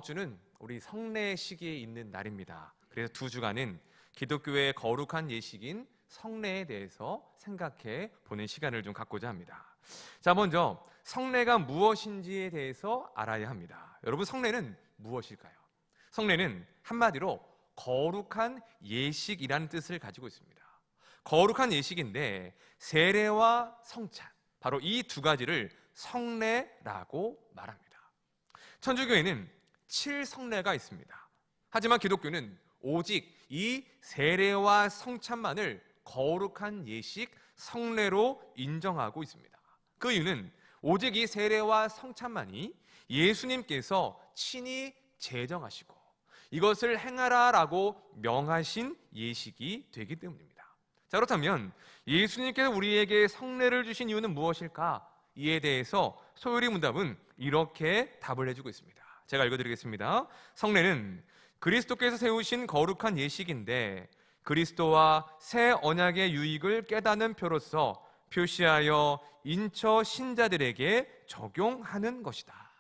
주는 우리 성례 시기에 있는 날입니다. 그래서 두 주간은 기독교의 거룩한 예식인 성례에 대해서 생각해 보는 시간을 좀 갖고자 합니다. 자, 먼저 성례가 무엇인지에 대해서 알아야 합니다. 여러분, 성례는 무엇일까요? 성례는 한마디로 거룩한 예식이라는 뜻을 가지고 있습니다. 거룩한 예식인데 세례와 성찬, 바로 이 두 가지를 성례라고 말합니다. 천주교에는 7성례가 있습니다. 하지만 기독교는 오직 이 세례와 성찬만을 거룩한 예식, 성례로 인정하고 있습니다. 그 이유는 오직 이 세례와 성찬만이 예수님께서 친히 제정하시고 이것을 행하라라고 명하신 예식이 되기 때문입니다. 자, 그렇다면 예수님께서 우리에게 성례를 주신 이유는 무엇일까? 이에 대해서 소요리 문답은 이렇게 답을 해주고 있습니다. 제가 읽어드리겠습니다. 성례는 그리스도께서 세우신 거룩한 예식인데 그리스도와 새 언약의 유익을 깨닫는 표로서 표시하여 인처 신자들에게 적용하는 것이다.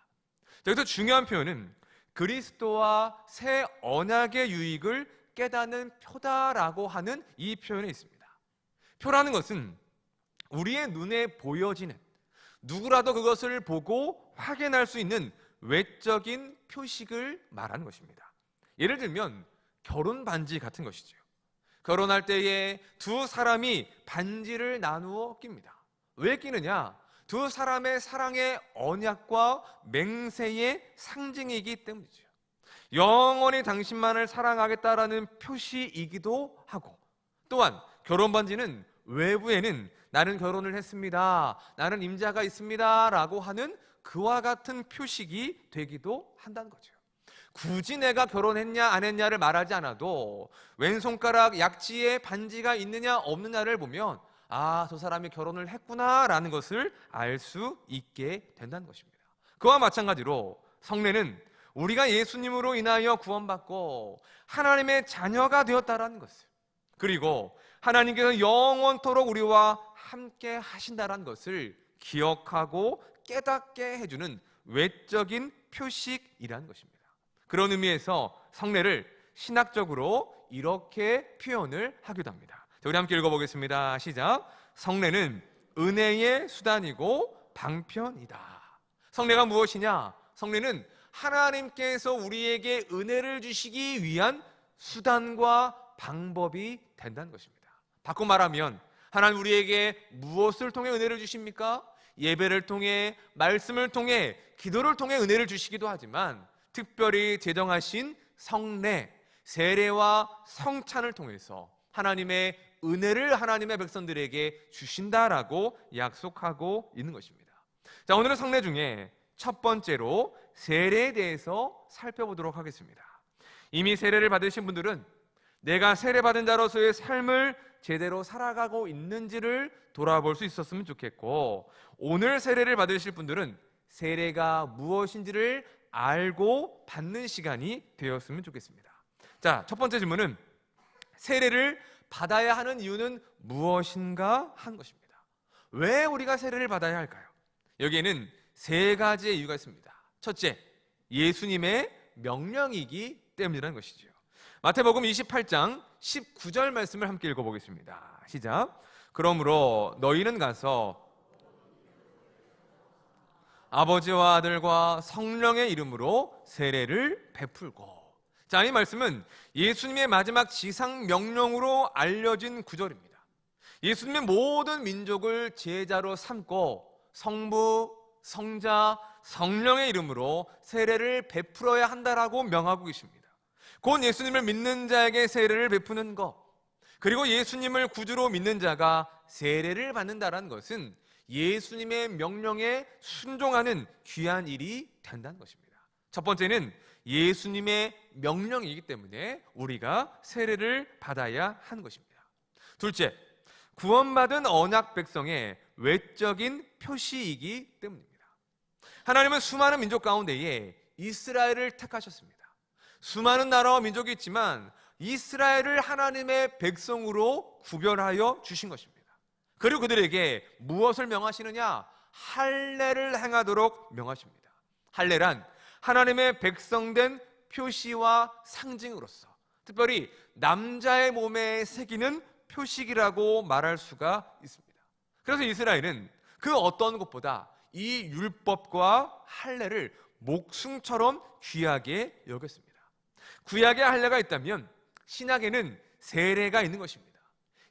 여기서 중요한 표현은 그리스도와 새 언약의 유익을 깨닫는 표다라고 하는 이 표현에 있습니다. 표라는 것은 우리의 눈에 보여지는, 누구라도 그것을 보고 확인할 수 있는 외적인 표식을 말하는 것입니다. 예를 들면 결혼 반지 같은 것이죠. 결혼할 때에 두 사람이 반지를 나누어 낍니다. 왜 끼느냐? 두 사람의 사랑의 언약과 맹세의 상징이기 때문이죠. 영원히 당신만을 사랑하겠다라는 표시이기도 하고, 또한 결혼 반지는 외부에는 나는 결혼을 했습니다, 나는 임자가 있습니다 라고 하는 그와 같은 표식이 되기도 한다는 거죠. 굳이 내가 결혼했냐 안 했냐를 말하지 않아도 왼손가락 약지에 반지가 있느냐 없느냐를 보면 저 사람이 결혼을 했구나 라는 것을 알 수 있게 된다는 것입니다. 그와 마찬가지로 성례는 우리가 예수님으로 인하여 구원받고 하나님의 자녀가 되었다라는 것을, 그리고 하나님께서 영원토록 우리와 함께 하신다라는 것을 기억하고 깨닫게 해주는 외적인 표식이라는 것입니다. 그런 의미에서 성례를 신학적으로 이렇게 표현을 하기도 합니다. 자, 우리 함께 읽어보겠습니다. 시작. 성례는 은혜의 수단이고 방편이다. 성례가 무엇이냐? 성례는 하나님께서 우리에게 은혜를 주시기 위한 수단과 방법이 된다는 것입니다. 바꿔 말하면 하나님 우리에게 무엇을 통해 은혜를 주십니까? 예배를 통해, 말씀을 통해, 기도를 통해 은혜를 주시기도 하지만 특별히 제정하신 성례, 세례와 성찬을 통해서 하나님의 은혜를 하나님의 백성들에게 주신다라고 약속하고 있는 것입니다. 자, 오늘은 성례 중에 첫 번째로 세례에 대해서 살펴보도록 하겠습니다. 이미 세례를 받으신 분들은 내가 세례받은 자로서의 삶을 제대로 살아가고 있는지를 돌아볼 수 있었으면 좋겠고, 오늘 세례를 받으실 분들은 세례가 무엇인지를 알고 받는 시간이 되었으면 좋겠습니다. 자, 첫 번째 질문은 세례를 받아야 하는 이유는 무엇인가 한 것입니다. 왜 우리가 세례를 받아야 할까요? 여기에는 세 가지의 이유가 있습니다. 첫째, 예수님의 명령이기 때문이라는 것이죠. 마태복음 28장 19절 말씀을 함께 읽어보겠습니다. 시작. 그러므로 너희는 가서 아버지와 아들과 성령의 이름으로 세례를 베풀고. 자, 이 말씀은 예수님의 마지막 지상 명령으로 알려진 구절입니다. 예수님의 모든 민족을 제자로 삼고 성부, 성자, 성령의 이름으로 세례를 베풀어야 한다라고 명하고 계십니다. 곧 예수님을 믿는 자에게 세례를 베푸는 것, 그리고 예수님을 구주로 믿는 자가 세례를 받는다는 것은 예수님의 명령에 순종하는 귀한 일이 된다는 것입니다. 첫 번째는 예수님의 명령이기 때문에 우리가 세례를 받아야 하는 것입니다. 둘째, 구원받은 언약 백성의 외적인 표시이기 때문입니다. 하나님은 수많은 민족 가운데에 이스라엘을 택하셨습니다. 수많은 나라와 민족이 있지만 이스라엘을 하나님의 백성으로 구별하여 주신 것입니다. 그리고 그들에게 무엇을 명하시느냐? 할례를 행하도록 명하십니다. 할례란 하나님의 백성된 표시와 상징으로서, 특별히 남자의 몸에 새기는 표식이라고 말할 수가 있습니다. 그래서 이스라엘은 그 어떤 것보다 이 율법과 할례를 목숨처럼 귀하게 여겼습니다. 구약에 할례가 있다면 신약에는 세례가 있는 것입니다.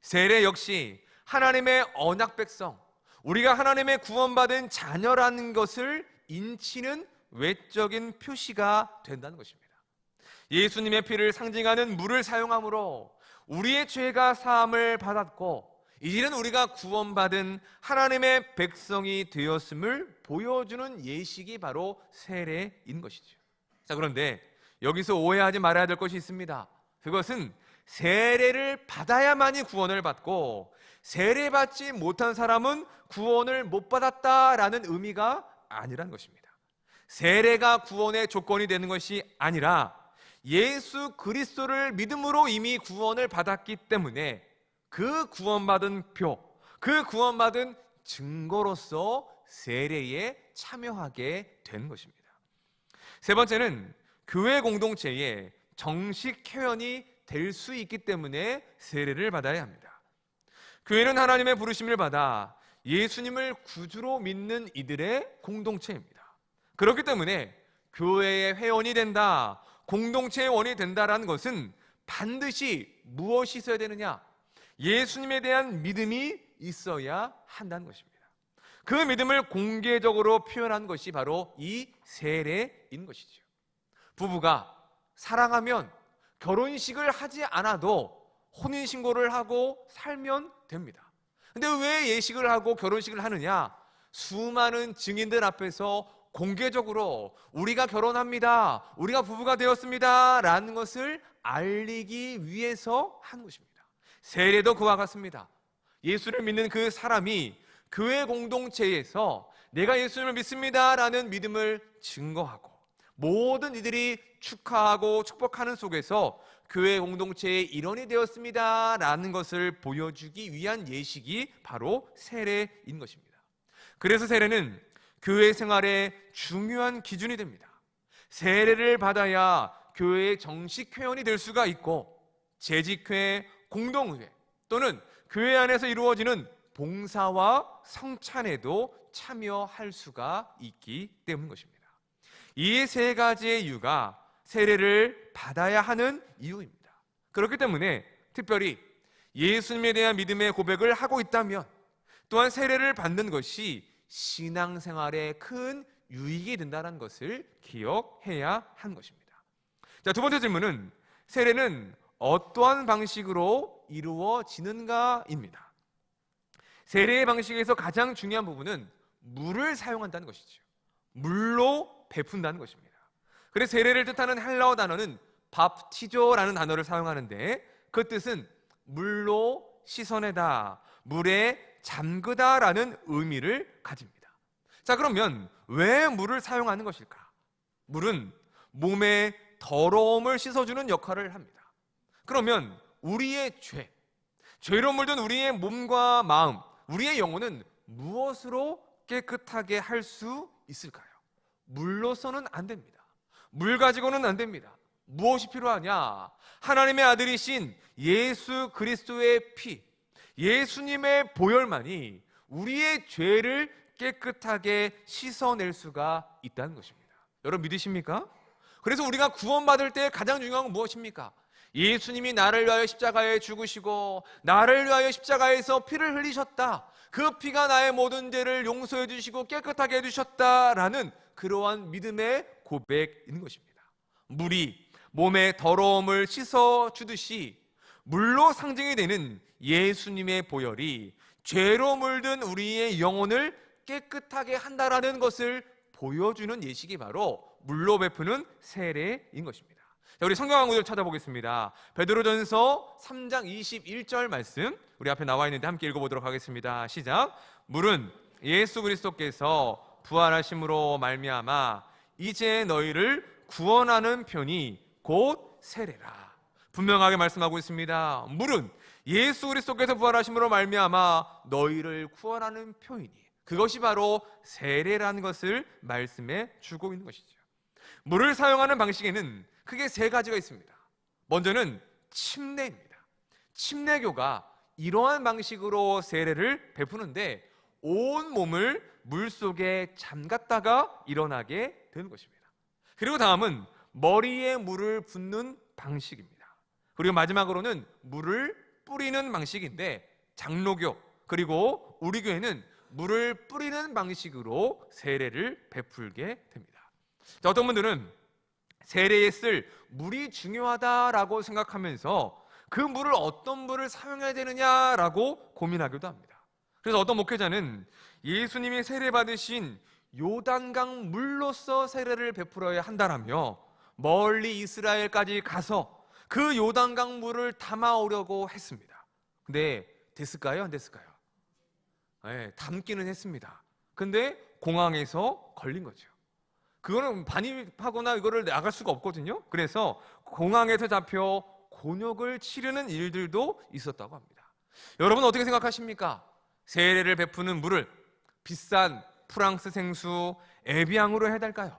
세례 역시 하나님의 언약 백성, 우리가 하나님의 구원받은 자녀라는 것을 인치는 외적인 표시가 된다는 것입니다. 예수님의 피를 상징하는 물을 사용함으로 우리의 죄가 사함을 받았고 이제는 우리가 구원받은 하나님의 백성이 되었음을 보여주는 예식이 바로 세례인 것이죠. 자, 그런데 여기서 오해하지 말아야 될 것이 있습니다. 그것은 세례를 받아야만이 구원을 받고 세례받지 못한 사람은 구원을 못 받았다라는 의미가 아니라는 것입니다. 세례가 구원의 조건이 되는 것이 아니라 예수 그리스도를 믿음으로 이미 구원을 받았기 때문에 그 구원받은 표, 그 구원받은 증거로서 세례에 참여하게 되는 것입니다. 세 번째는 교회 공동체의 정식 회원이 될 수 있기 때문에 세례를 받아야 합니다. 교회는 하나님의 부르심을 받아 예수님을 구주로 믿는 이들의 공동체입니다. 그렇기 때문에 교회의 회원이 된다, 공동체의 원이 된다라는 것은 반드시 무엇이 있어야 되느냐? 예수님에 대한 믿음이 있어야 한다는 것입니다. 그 믿음을 공개적으로 표현한 것이 바로 이 세례인 것이죠. 부부가 사랑하면 결혼식을 하지 않아도 혼인신고를 하고 살면 됩니다. 근데 왜 예식을 하고 결혼식을 하느냐? 수많은 증인들 앞에서 공개적으로 우리가 결혼합니다, 우리가 부부가 되었습니다 라는 것을 알리기 위해서 한 것입니다. 세례도 그와 같습니다. 예수를 믿는 그 사람이 교회 공동체에서 내가 예수님을 믿습니다 라는 믿음을 증거하고 모든 이들이 축하하고 축복하는 속에서 교회 공동체의 일원이 되었습니다 라는 것을 보여주기 위한 예식이 바로 세례인 것입니다. 그래서 세례는 교회 생활의 중요한 기준이 됩니다. 세례를 받아야 교회의 정식 회원이 될 수가 있고 재직회, 공동회 또는 교회 안에서 이루어지는 봉사와 성찬에도 참여할 수가 있기 때문인 것입니다. 이 세 가지의 이유가 세례를 받아야 하는 이유입니다. 그렇기 때문에 특별히 예수님에 대한 믿음의 고백을 하고 있다면 또한 세례를 받는 것이 신앙생활에 큰 유익이 된다는 것을 기억해야 하는 것입니다. 자, 두 번째 질문은 세례는 어떠한 방식으로 이루어지는가입니다. 세례의 방식에서 가장 중요한 부분은 물을 사용한다는 것이죠. 물로 베푼다는 것입니다. 그래서 세례를 뜻하는 헬라어 단어는 밥티조라는 단어를 사용하는데 그 뜻은 물로 씻어내다, 물에 잠그다라는 의미를 가집니다. 자, 그러면 왜 물을 사용하는 것일까? 물은 몸의 더러움을 씻어주는 역할을 합니다. 그러면 우리의 죄로 물든 우리의 몸과 마음, 우리의 영혼은 무엇으로 깨끗하게 할 수 있을까요? 물로서는 안 됩니다. 물 가지고는 안 됩니다. 무엇이 필요하냐? 하나님의 아들이신 예수 그리스도의 피, 예수님의 보혈만이 우리의 죄를 깨끗하게 씻어낼 수가 있다는 것입니다. 여러분 믿으십니까? 그래서 우리가 구원받을 때 가장 중요한 건 무엇입니까? 예수님이 나를 위하여 십자가에 죽으시고 나를 위하여 십자가에서 피를 흘리셨다, 그 피가 나의 모든 죄를 용서해 주시고 깨끗하게 해주셨다라는 그러한 믿음의 고백인 것입니다. 물이 몸의 더러움을 씻어주듯이 물로 상징이 되는 예수님의 보혈이 죄로 물든 우리의 영혼을 깨끗하게 한다라는 것을 보여주는 예식이 바로 물로 베푸는 세례인 것입니다. 자, 우리 성경 한 구절 찾아보겠습니다. 베드로전서 3장 21절 말씀 우리 앞에 나와 있는데 함께 읽어보도록 하겠습니다. 시작. 물은 예수 그리스도께서 부활하심으로 말미암아 이제 너희를 구원하는 편이 곧 세례라. 분명하게 말씀하고 있습니다. 물은 예수 그리스도께서 부활하심으로 말미암아 너희를 구원하는 표이니 그것이 바로 세례라는 것을 말씀해 주고 있는 것이죠. 물을 사용하는 방식에는 크게 세 가지가 있습니다. 먼저는 침례입니다. 침례교가 이러한 방식으로 세례를 베푸는데 온 몸을 물 속에 잠갔다가 일어나게 되는 것입니다. 그리고 다음은 머리에 물을 붓는 방식입니다. 그리고 마지막으로는 물을 뿌리는 방식인데 장로교 그리고 우리 교회는 물을 뿌리는 방식으로 세례를 베풀게 됩니다. 자, 어떤 분들은 세례에 쓸 물이 중요하다라고 생각하면서 그 물을 어떤 물을 사용해야 되느냐라고 고민하기도 합니다. 그래서 어떤 목회자는 예수님이 세례 받으신 요단강 물로서 세례를 베풀어야 한다라며 멀리 이스라엘까지 가서 그 요단강 물을 담아오려고 했습니다. 근데 됐을까요? 안 됐을까요? 네, 담기는 했습니다. 근데 공항에서 걸린 거죠. 그거는 반입하거나 이거를 나갈 수가 없거든요. 그래서 공항에서 잡혀 곤욕을 치르는 일들도 있었다고 합니다. 여러분 어떻게 생각하십니까? 세례를 베푸는 물을 비싼 프랑스 생수 에비앙으로 해야 될까요?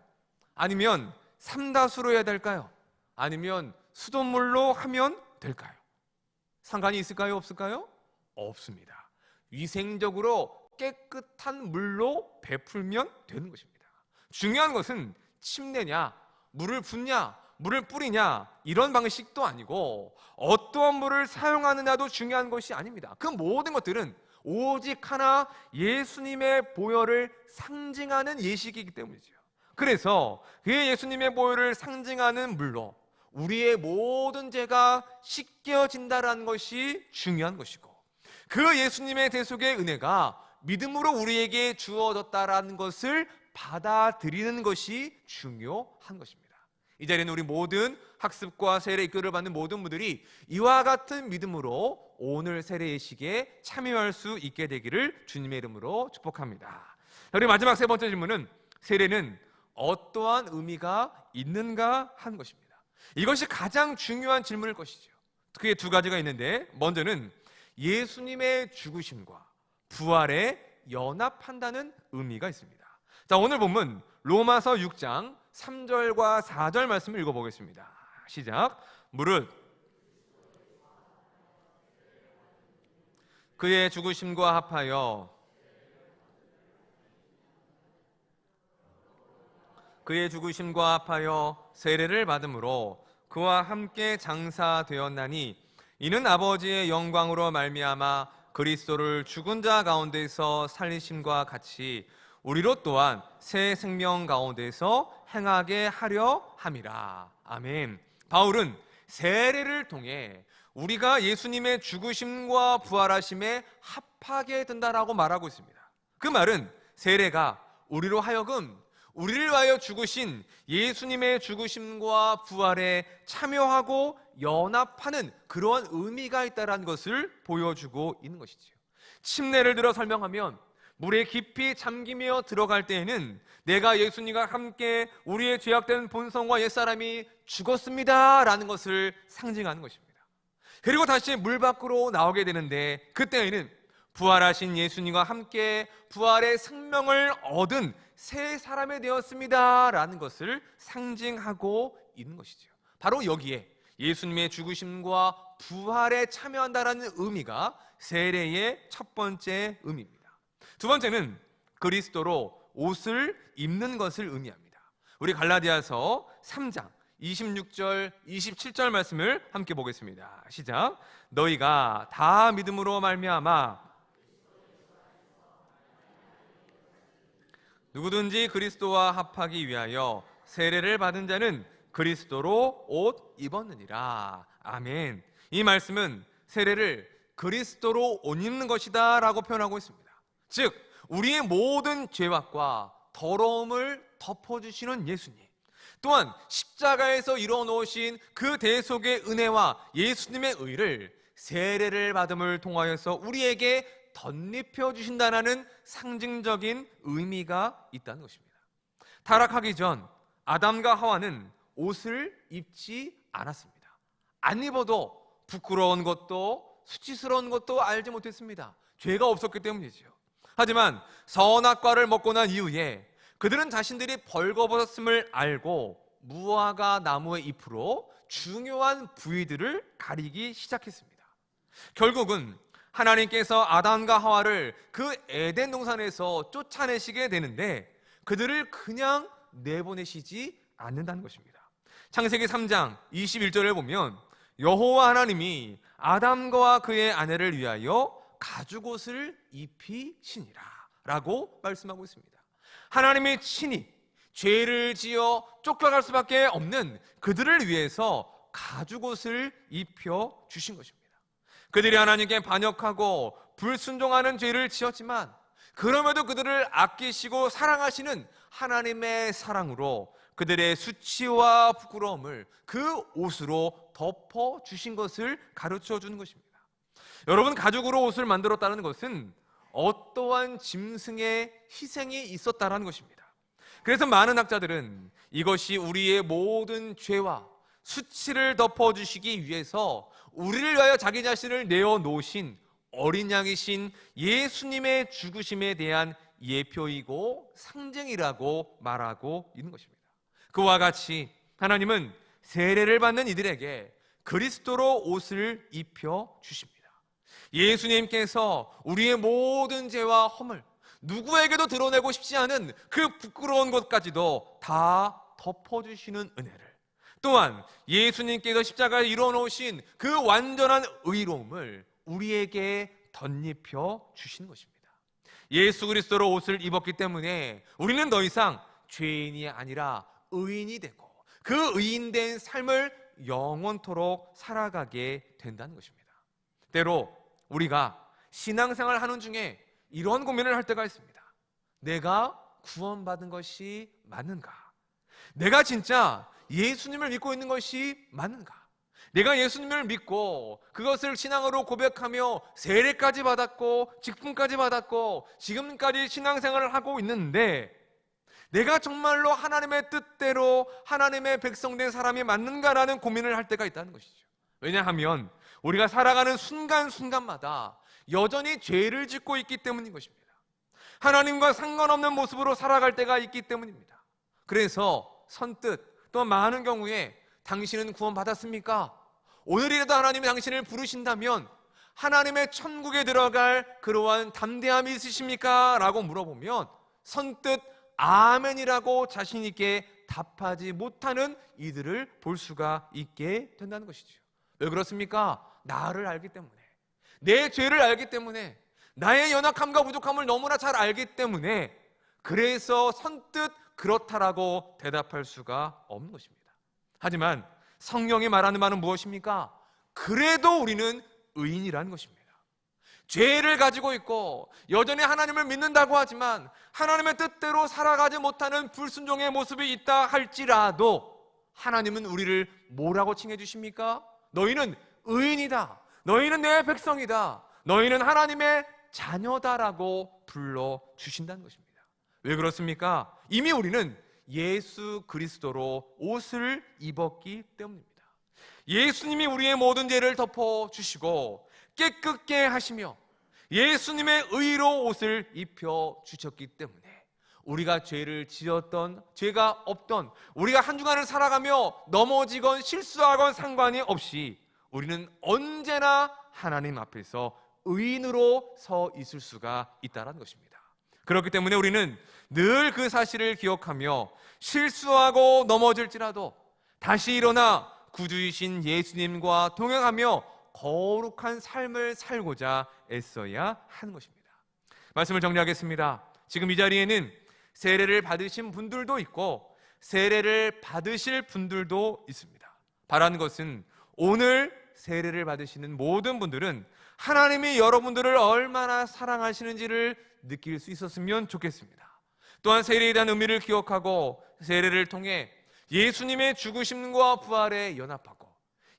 아니면 삼다수로 해야 될까요? 아니면 수돗물로 하면 될까요? 상관이 있을까요? 없을까요? 없습니다. 위생적으로 깨끗한 물로 베풀면 되는 것입니다. 중요한 것은 침례냐, 물을 붓냐, 물을 뿌리냐 이런 방식도 아니고 어떠한 물을 사용하느냐도 중요한 것이 아닙니다. 그 모든 것들은 오직 하나 예수님의 보혈을 상징하는 예식이기 때문이죠. 그래서 그 예수님의 보혈을 상징하는 물로 우리의 모든 죄가 씻겨진다는 것이 중요한 것이고 그 예수님의 대속의 은혜가 믿음으로 우리에게 주어졌다는 것을 받아들이는 것이 중요한 것입니다. 이 자리에는 우리 모든 학습과 세례 입교를 받는 모든 분들이 이와 같은 믿음으로 오늘 세례 예식에 참여할 수 있게 되기를 주님의 이름으로 축복합니다. 우리 마지막 세 번째 질문은 세례는 어떠한 의미가 있는가 하는 것입니다. 이것이 가장 중요한 질문일 것이죠. 그게 두 가지가 있는데 먼저는 예수님의 죽으심과 부활에 연합한다는 의미가 있습니다. 자, 오늘 본문 로마서 6장 3절과 4절 말씀을 읽어보겠습니다. 시작. 무릇 그의 죽으심과 합하여 세례를 받음으로 그와 함께 장사되었나니 이는 아버지의 영광으로 말미암아 그리스도를 죽은 자 가운데서 살리심과 같이 우리로 또한 새 생명 가운데서 행하게 하려 함이라. 아멘. 바울은 세례를 통해 우리가 예수님의 죽으심과 부활하심에 합하게 된다라고 말하고 있습니다. 그 말은 세례가 우리로 하여금 우리를 위하여 죽으신 예수님의 죽으심과 부활에 참여하고 연합하는 그러한 의미가 있다는 것을 보여주고 있는 것이지요. 침례를 들어 설명하면 물에 깊이 잠기며 들어갈 때에는 내가 예수님과 함께 우리의 죄악된 본성과 옛사람이 죽었습니다 라는 것을 상징하는 것입니다. 그리고 다시 물 밖으로 나오게 되는데 그때에는 부활하신 예수님과 함께 부활의 생명을 얻은 새 사람이 되었습니다 라는 것을 상징하고 있는 것이죠. 바로 여기에 예수님의 죽으심과 부활에 참여한다라는 의미가 세례의 첫 번째 의미입니다. 두 번째는 그리스도로 옷을 입는 것을 의미합니다. 우리 갈라디아서 3장 26절 27절 말씀을 함께 보겠습니다. 시작. 너희가 다 믿음으로 말미암아 누구든지 그리스도와 합하기 위하여 세례를 받은 자는 그리스도로 옷 입었느니라. 아멘. 이 말씀은 세례를 그리스도로 옷 입는 것이다 라고 표현하고 있습니다. 즉 우리의 모든 죄악과 더러움을 덮어주시는 예수님, 또한 십자가에서 이뤄놓으신 그 대속의 은혜와 예수님의 의를 세례를 받음을 통하여서 우리에게 덧입혀 주신다는 상징적인 의미가 있다는 것입니다. 타락하기 전 아담과 하와는 옷을 입지 않았습니다. 안 입어도 부끄러운 것도 수치스러운 것도 알지 못했습니다. 죄가 없었기 때문이죠. 하지만 선악과를 먹고 난 이후에 그들은 자신들이 벌거벗었음을 알고 무화과 나무의 잎으로 중요한 부위들을 가리기 시작했습니다. 결국은 하나님께서 아담과 하와를 그 에덴 동산에서 쫓아내시게 되는데 그들을 그냥 내보내시지 않는다는 것입니다. 창세기 3장 21절을 보면 여호와 하나님이 아담과 그의 아내를 위하여 가죽옷을 입히시니라 라고 말씀하고 있습니다. 하나님이 친히 죄를 지어 쫓겨갈 수밖에 없는 그들을 위해서 가죽옷을 입혀 주신 것입니다. 그들이 하나님께 반역하고 불순종하는 죄를 지었지만 그럼에도 그들을 아끼시고 사랑하시는 하나님의 사랑으로 그들의 수치와 부끄러움을 그 옷으로 덮어 주신 것을 가르쳐 주는 것입니다. 여러분, 가죽으로 옷을 만들었다는 것은 어떠한 짐승의 희생이 있었다는 것입니다. 그래서 많은 학자들은 이것이 우리의 모든 죄와 수치를 덮어주시기 위해서 우리를 위하여 자기 자신을 내어놓으신 어린 양이신 예수님의 죽으심에 대한 예표이고 상징이라고 말하고 있는 것입니다. 그와 같이 하나님은 세례를 받는 이들에게 그리스도로 옷을 입혀 주십니다. 예수님께서 우리의 모든 죄와 허물, 누구에게도 드러내고 싶지 않은 그 부끄러운 것까지도 다 덮어주시는 은혜를, 또한 예수님께서 십자가에 이뤄놓으신 그 완전한 의로움을 우리에게 덧입혀 주신 것입니다. 예수 그리스도로 옷을 입었기 때문에 우리는 더 이상 죄인이 아니라 의인이 되고 그 의인된 삶을 영원토록 살아가게 된다는 것입니다. 때로 우리가 신앙생활 하는 중에 이런 고민을 할 때가 있습니다. 내가 구원받은 것이 맞는가? 내가 진짜 예수님을 믿고 있는 것이 맞는가? 내가 예수님을 믿고 그것을 신앙으로 고백하며 세례까지 받았고 직분까지 받았고 지금까지 신앙생활을 하고 있는데 내가 정말로 하나님의 뜻대로 하나님의 백성된 사람이 맞는가라는 고민을 할 때가 있다는 것이죠. 왜냐하면 우리가 살아가는 순간순간마다 여전히 죄를 짓고 있기 때문인 것입니다. 하나님과 상관없는 모습으로 살아갈 때가 있기 때문입니다. 그래서 선뜻 또 많은 경우에 당신은 구원받았습니까? 오늘이라도 하나님이 당신을 부르신다면 하나님의 천국에 들어갈 그러한 담대함이 있으십니까? 라고 물어보면 선뜻 아멘이라고 자신 있게 답하지 못하는 이들을 볼 수가 있게 된다는 것이죠. 왜 그렇습니까? 나를 알기 때문에, 내 죄를 알기 때문에, 나의 연약함과 부족함을 너무나 잘 알기 때문에 그래서 선뜻 그렇다라고 대답할 수가 없는 것입니다. 하지만 성경이 말하는 바는 무엇입니까? 그래도 우리는 의인이라는 것입니다. 죄를 가지고 있고 여전히 하나님을 믿는다고 하지만 하나님의 뜻대로 살아가지 못하는 불순종의 모습이 있다 할지라도 하나님은 우리를 뭐라고 칭해 주십니까? 너희는 의인이다, 너희는 내 백성이다, 너희는 하나님의 자녀다라고 불러주신다는 것입니다. 왜 그렇습니까? 이미 우리는 예수 그리스도로 옷을 입었기 때문입니다. 예수님이 우리의 모든 죄를 덮어주시고 깨끗게 하시며 예수님의 의로 옷을 입혀주셨기 때문에 우리가 죄를 지었던, 죄가 없던, 우리가 한 주간을 살아가며 넘어지건 실수하건 상관이 없이 우리는 언제나 하나님 앞에서 의인으로 서 있을 수가 있다는 것입니다. 그렇기 때문에 우리는 늘 그 사실을 기억하며 실수하고 넘어질지라도 다시 일어나 구주이신 예수님과 동행하며 거룩한 삶을 살고자 애써야 하는 것입니다. 말씀을 정리하겠습니다. 지금 이 자리에는 세례를 받으신 분들도 있고 세례를 받으실 분들도 있습니다. 바라는 것은 오늘 세례를 받으시는 모든 분들은 하나님이 여러분들을 얼마나 사랑하시는지를 느낄 수 있었으면 좋겠습니다. 또한 세례에 대한 의미를 기억하고 세례를 통해 예수님의 죽으심과 부활에 연합하고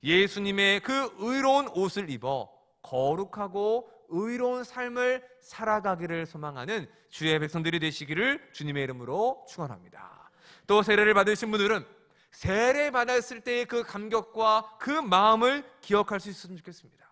예수님의 그 의로운 옷을 입어 거룩하고 의로운 삶을 살아가기를 소망하는 주의 백성들이 되시기를 주님의 이름으로 축원합니다. 또 세례를 받으신 분들은 세례 받았을 때의 그 감격과 그 마음을 기억할 수 있었으면 좋겠습니다.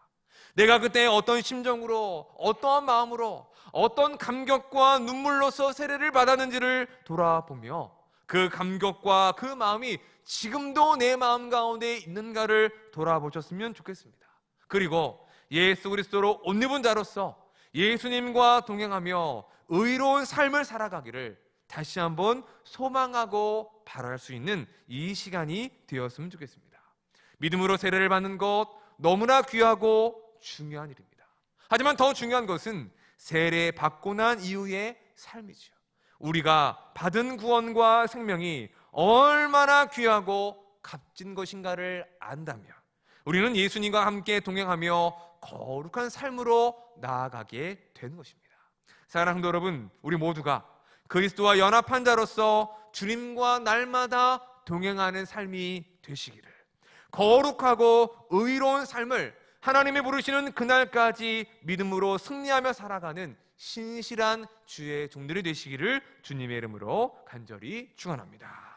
내가 그때 어떤 심정으로, 어떠한 마음으로, 어떤 감격과 눈물로서 세례를 받았는지를 돌아보며 그 감격과 그 마음이 지금도 내 마음 가운데 있는가를 돌아보셨으면 좋겠습니다. 그리고 예수 그리스도로 옷 입은 자로서 예수님과 동행하며 의로운 삶을 살아가기를 다시 한번 소망하고 바랄 수 있는 이 시간이 되었으면 좋겠습니다. 믿음으로 세례를 받는 것 너무나 귀하고 중요한 일입니다. 하지만 더 중요한 것은 세례 받고 난 이후의 삶이죠. 우리가 받은 구원과 생명이 얼마나 귀하고 값진 것인가를 안다면 우리는 예수님과 함께 동행하며 거룩한 삶으로 나아가게 되는 것입니다. 사랑하는 성도 여러분, 우리 모두가 그리스도와 연합한 자로서 주님과 날마다 동행하는 삶이 되시기를, 거룩하고 의로운 삶을 하나님이 부르시는 그날까지 믿음으로 승리하며 살아가는 신실한 주의 종들이 되시기를 주님의 이름으로 간절히 축원합니다.